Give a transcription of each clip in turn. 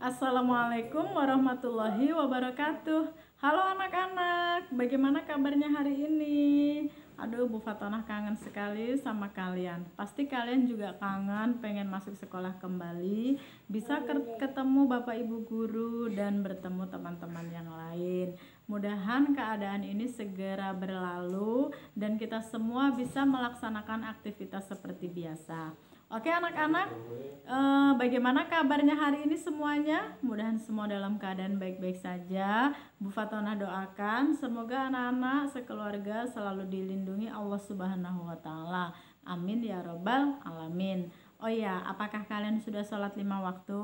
Assalamualaikum warahmatullahi wabarakatuh. Halo anak-anak, bagaimana kabarnya hari ini? Aduh, Bu Fatonah kangen sekali sama kalian. Pasti kalian juga kangen pengen masuk sekolah kembali, bisa ketemu Bapak Ibu guru dan bertemu teman-teman yang lain. Mudahan keadaan ini segera berlalu dan kita semua bisa melaksanakan aktivitas seperti biasa. Oke anak-anak, bagaimana kabarnya hari ini semuanya? Mudahan semua dalam keadaan baik-baik saja. Bu Fatonah doakan semoga anak-anak sekeluarga selalu dilindungi Allah Subhanahu wa Ta'ala. Amin ya robbal alamin. Oh ya, apakah kalian sudah sholat 5 waktu?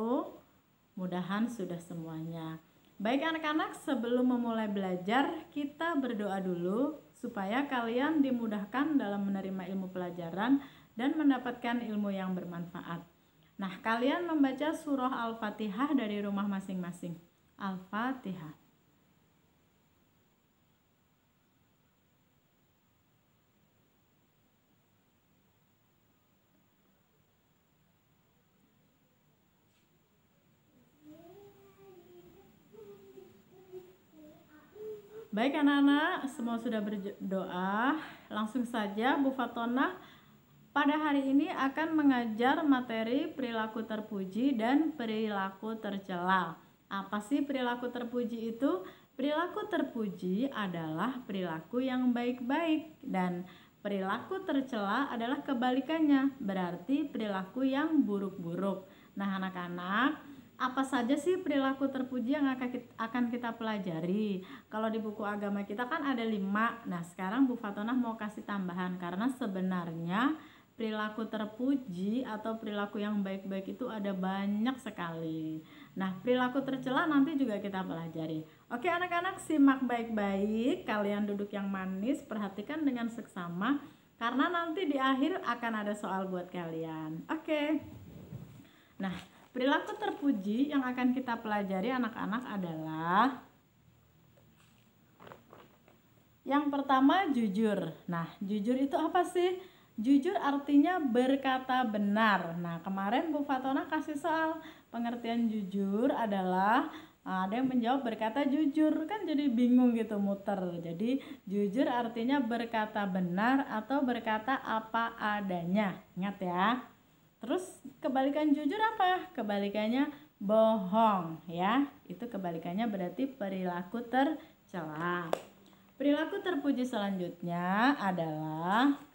Mudahan sudah semuanya. Baik anak-anak, sebelum memulai belajar, kita berdoa dulu supaya kalian dimudahkan dalam menerima ilmu pelajaran dan mendapatkan ilmu yang bermanfaat. Nah, kalian membaca surah Al-Fatihah dari rumah masing-masing. Al-Fatihah. Baik anak-anak, semua sudah berdoa. Langsung saja Bu Fatonah pada hari ini akan mengajar materi perilaku terpuji dan perilaku tercela. Apa sih perilaku terpuji itu? Perilaku terpuji adalah perilaku yang baik-baik dan perilaku tercela adalah kebalikannya, berarti perilaku yang buruk-buruk. Nah anak-anak, apa saja sih perilaku terpuji yang akan kita pelajari? Kalau di buku agama kita kan ada 5. Nah sekarang Bu Fatonah mau kasih tambahan karena sebenarnya perilaku terpuji atau perilaku yang baik-baik itu ada banyak sekali. Nah, perilaku tercela nanti juga kita pelajari. Oke anak-anak, simak baik-baik. Kalian duduk yang manis, perhatikan dengan seksama karena nanti di akhir akan ada soal buat kalian. Oke. Nah, perilaku terpuji yang akan kita pelajari anak-anak adalah yang pertama jujur. Nah, jujur itu apa sih? Jujur artinya berkata benar. Nah, kemarin Bu Fatonah kasih soal pengertian jujur adalah ada yang menjawab berkata jujur, kan jadi bingung gitu muter. Jadi jujur artinya berkata benar atau berkata apa adanya. Ingat ya. Terus kebalikan jujur apa? Kebalikannya bohong ya. Itu kebalikannya berarti perilaku tercela. Perilaku terpuji selanjutnya adalah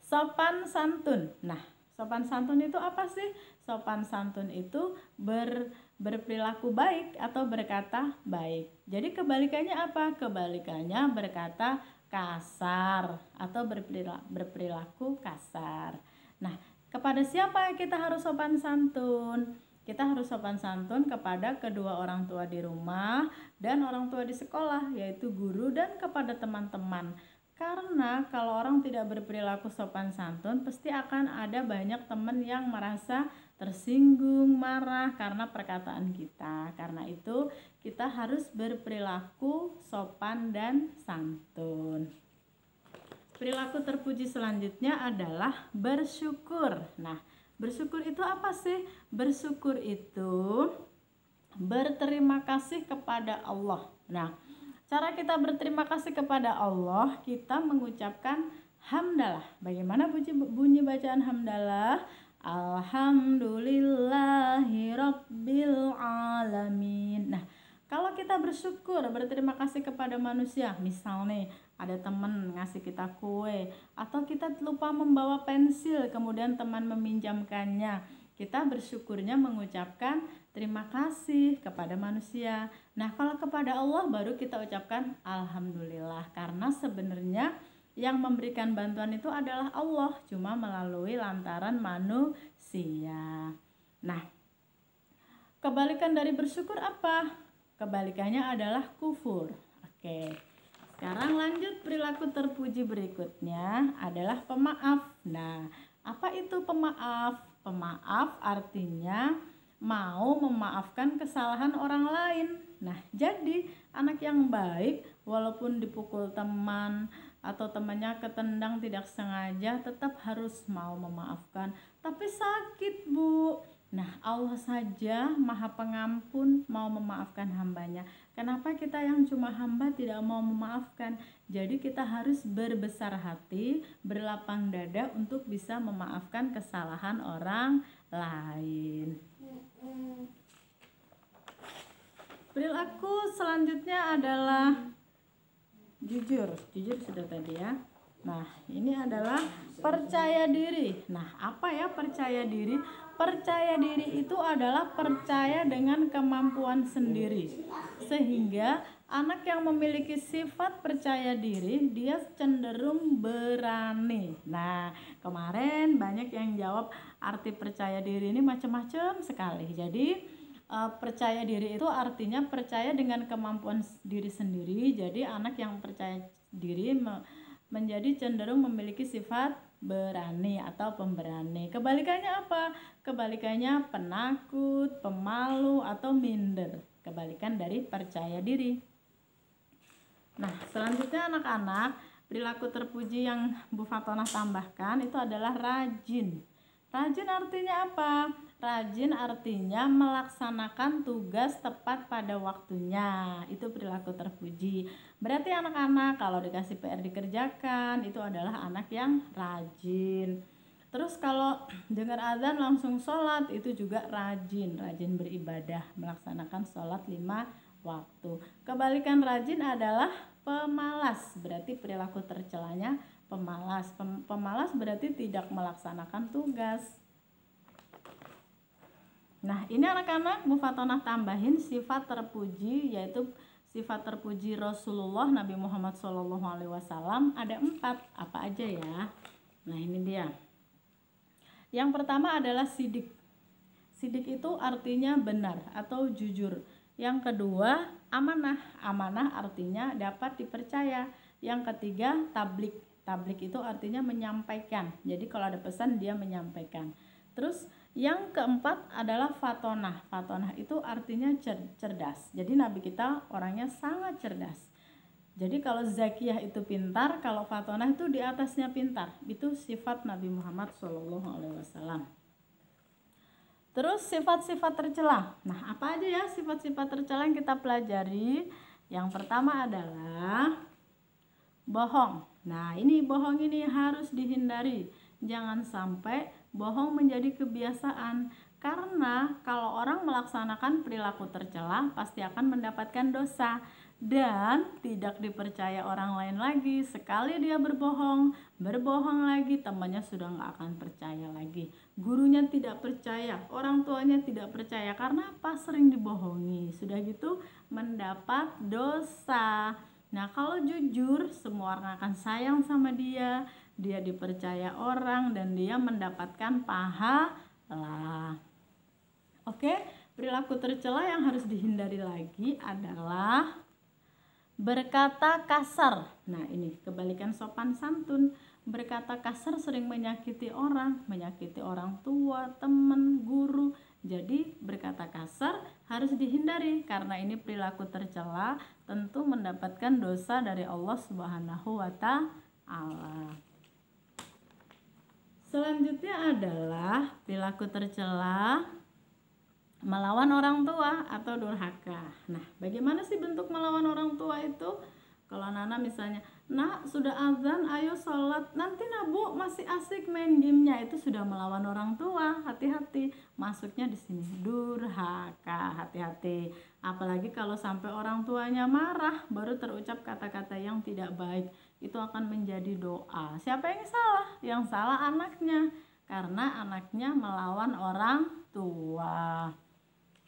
sopan santun. Nah, sopan santun itu apa sih? Sopan santun itu berperilaku baik atau berkata baik. Jadi kebalikannya apa? Kebalikannya berkata kasar atau berperilaku kasar. Nah, kepada siapa kita harus sopan santun? Kita harus sopan santun kepada kedua orang tua di rumah dan orang tua di sekolah, yaitu guru dan kepada teman-teman. Karena kalau orang tidak berperilaku sopan santun, pasti akan ada banyak teman yang merasa tersinggung, marah karena perkataan kita. Karena itu, kita harus berperilaku sopan dan santun. Perilaku terpuji selanjutnya adalah bersyukur. Nah, bersyukur itu apa sih? Bersyukur itu berterima kasih kepada Allah. Nah, cara kita berterima kasih kepada Allah, kita mengucapkan hamdalah. Bagaimana bunyi bacaan hamdalah? Alhamdulillahirabbil alamin. Nah, kalau kita bersyukur, berterima kasih kepada manusia, misal nih ada teman ngasih kita kue atau kita lupa membawa pensil kemudian teman meminjamkannya, kita bersyukurnya mengucapkan terima kasih kepada manusia. Nah, kalau kepada Allah baru kita ucapkan alhamdulillah, karena sebenarnya yang memberikan bantuan itu adalah Allah, cuma melalui lantaran manusia. Nah, kebalikan dari bersyukur apa? Kebalikannya adalah kufur. Oke. Sekarang lanjut, perilaku terpuji berikutnya adalah pemaaf. Nah, apa itu pemaaf? Pemaaf artinya mau memaafkan kesalahan orang lain. Nah, jadi anak yang baik walaupun dipukul teman atau temannya ketendang tidak sengaja tetap harus mau memaafkan. Tapi sakit, Bu. Nah, Allah saja Maha Pengampun, mau memaafkan hambanya. Kenapa kita yang cuma hamba tidak mau memaafkan? Jadi kita harus berbesar hati, berlapang dada untuk bisa memaafkan kesalahan orang lain. Perilaku selanjutnya adalah jujur. Jujur sudah tadi ya. Nah, ini adalah percaya diri. Nah, apa ya percaya diri? Percaya diri itu adalah percaya dengan kemampuan sendiri. Sehingga anak yang memiliki sifat percaya diri, dia cenderung berani. Nah, kemarin banyak yang jawab arti percaya diri ini macam-macam sekali. Jadi, percaya diri itu artinya percaya dengan kemampuan diri sendiri. Jadi, anak yang percaya diri menjadi cenderung memiliki sifat berani atau pemberani. Kebalikannya apa? Kebalikannya penakut, pemalu, atau minder. Kebalikan dari percaya diri. Nah, selanjutnya anak-anak, perilaku terpuji yang Bu Fatonah tambahkan itu adalah rajin. Rajin artinya apa? Rajin artinya melaksanakan tugas tepat pada waktunya. Itu perilaku terpuji. Berarti anak-anak kalau dikasih PR dikerjakan, itu adalah anak yang rajin. Terus kalau dengar azan langsung sholat, itu juga rajin. Rajin beribadah, melaksanakan sholat 5 waktu. Kebalikan rajin adalah pemalas. Berarti perilaku tercelanya pemalas. Pemalas berarti tidak melaksanakan tugas. Nah, ini anak-anak Bu Fatonah tambahin sifat terpuji, yaitu sifat terpuji Rasulullah Nabi Muhammad SAW ada 4. Apa aja ya? Nah, ini dia. Yang pertama adalah sidik. Sidik itu artinya benar atau jujur. Yang kedua, amanah. Amanah artinya dapat dipercaya. Yang ketiga, tablik. Tablik itu artinya menyampaikan. Jadi kalau ada pesan dia menyampaikan. Terus yang keempat adalah fatonah. Fatonah itu artinya cerdas. Jadi Nabi kita orangnya sangat cerdas. Jadi kalau zakiyah itu pintar, kalau fatonah itu di atasnya pintar. Itu sifat Nabi Muhammad SAW. Terus sifat-sifat tercela. Nah, apa aja ya sifat-sifat tercela yang kita pelajari? Yang pertama adalah bohong. Nah, ini bohong ini harus dihindari. Jangan sampai bohong menjadi kebiasaan. Karena kalau orang melaksanakan perilaku tercela pasti akan mendapatkan dosa dan tidak dipercaya orang lain lagi. Sekali dia berbohong lagi, temannya sudah nggak akan percaya lagi. Gurunya tidak percaya, orang tuanya tidak percaya karena apa? Sering dibohongi. Sudah gitu mendapat dosa. Nah, kalau jujur, semua orang akan sayang sama dia, dia dipercaya orang dan dia mendapatkan pahala. Oke, perilaku tercela yang harus dihindari lagi adalah berkata kasar. Nah, ini kebalikan sopan santun. Berkata kasar sering menyakiti orang tua, teman, guru. Jadi berkata kasar harus dihindari karena ini perilaku tercela, tentu mendapatkan dosa dari Allah Subhanahu wa Ta'ala. Selanjutnya adalah perilaku tercela melawan orang tua atau durhaka. Nah, bagaimana sih bentuk melawan orang tua itu? Kalau Nana misalnya, "Nak, sudah azan, ayo sholat." Nanti Nabu masih asik main gamenya, itu sudah melawan orang tua. Hati-hati, masuknya di sini durhaka. Hati-hati. Apalagi kalau sampai orang tuanya marah, baru terucap kata-kata yang tidak baik, itu akan menjadi doa. Siapa yang salah? Yang salah anaknya, karena anaknya melawan orang tua.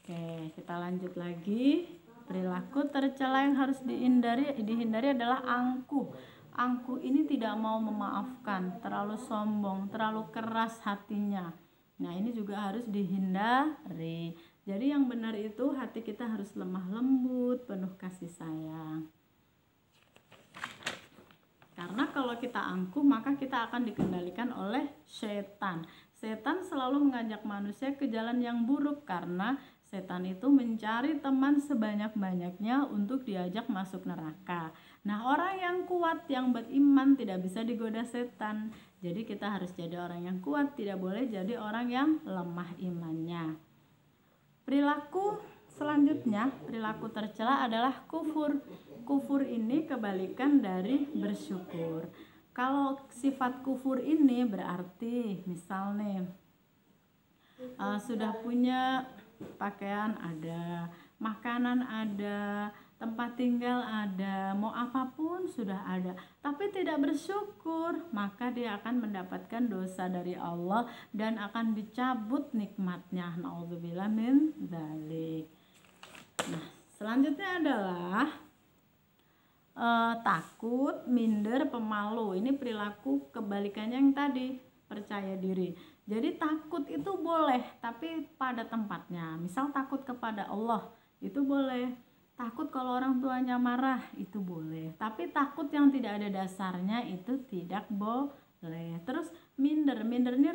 Oke, kita lanjut lagi. Perilaku tercela yang harus dihindari adalah angkuh. Angkuh ini tidak mau memaafkan, terlalu sombong, terlalu keras hatinya. Nah, ini juga harus dihindari. Jadi yang benar itu hati kita harus lemah lembut, penuh kasih sayang. Karena kalau kita angkuh, maka kita akan dikendalikan oleh setan. Setan selalu mengajak manusia ke jalan yang buruk karena setan itu mencari teman sebanyak-banyaknya untuk diajak masuk neraka. Nah, orang yang kuat, yang beriman tidak bisa digoda setan. Jadi kita harus jadi orang yang kuat, tidak boleh jadi orang yang lemah imannya. Perilaku selanjutnya, perilaku tercela adalah kufur. Kufur ini kebalikan dari bersyukur. Kalau sifat kufur ini berarti misalnya sudah punya pakaian ada, makanan ada, tempat tinggal ada, mau apapun sudah ada, tapi tidak bersyukur, maka dia akan mendapatkan dosa dari Allah dan akan dicabut nikmatnya. Nauzubillah min dzalik. Nah, selanjutnya adalah takut, minder, pemalu. Ini perilaku kebalikannya yang tadi, percaya diri. Jadi takut itu boleh, tapi pada tempatnya. Misal takut kepada Allah, itu boleh. Takut kalau orang tuanya marah, itu boleh. Tapi takut yang tidak ada dasarnya itu tidak boleh. Terus minder ini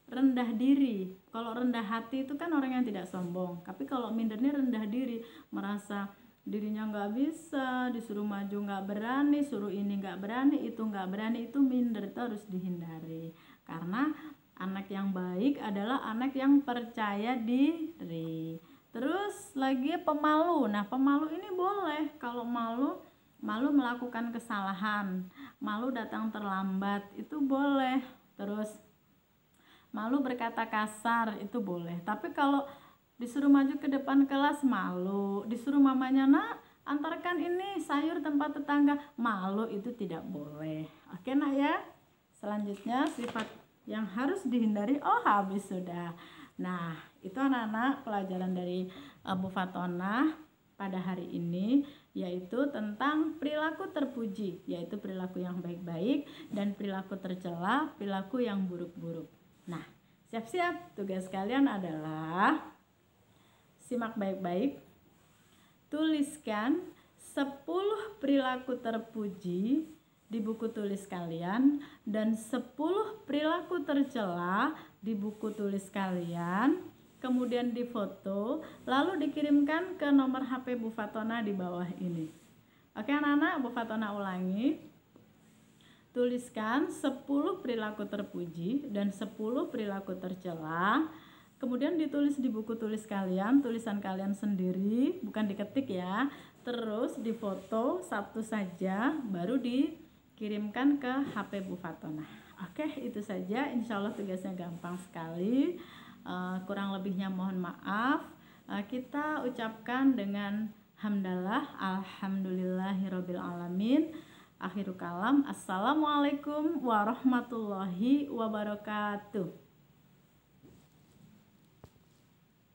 rendah diri. Kalau rendah hati itu kan orang yang tidak sombong. Tapi kalau minder ini rendah diri, merasa dirinya nggak bisa, disuruh maju nggak berani, suruh ini nggak berani, itu nggak berani, itu minder, itu harus dihindari. Karena anak yang baik adalah anak yang percaya diri. Terus lagi pemalu. Nah, pemalu ini boleh. Kalau malu melakukan kesalahan, malu datang terlambat, itu boleh. Terus malu berkata kasar, itu boleh. Tapi kalau disuruh maju ke depan kelas malu, disuruh mamanya nak antarkan ini sayur tempat tetangga, malu, itu tidak boleh. Oke nak ya. Selanjutnya sifat yang harus dihindari, habis sudah. Nah, itu anak-anak pelajaran dari Bu Fatonah pada hari ini, yaitu tentang perilaku terpuji, yaitu perilaku yang baik-baik, dan perilaku tercela, perilaku yang buruk-buruk. Nah, siap-siap, tugas kalian adalah simak baik-baik, tuliskan 10 perilaku terpuji di buku tulis kalian dan 10 perilaku tercela di buku tulis kalian, kemudian difoto lalu dikirimkan ke nomor HP Bu Fatonah di bawah ini. Oke anak-anak, Bu Fatonah ulangi. Tuliskan 10 perilaku terpuji dan 10 perilaku tercela, kemudian ditulis di buku tulis kalian, tulisan kalian sendiri, bukan diketik ya. Terus difoto satu saja, baru dikirimkan ke HP Bu Fatonah. Oke, itu saja. Insya Allah tugasnya gampang sekali. Kurang lebihnya mohon maaf. Kita ucapkan dengan hamdalah, alhamdulillahirabbil alamin. Akhirul kalam, assalamualaikum warahmatullahi wabarakatuh.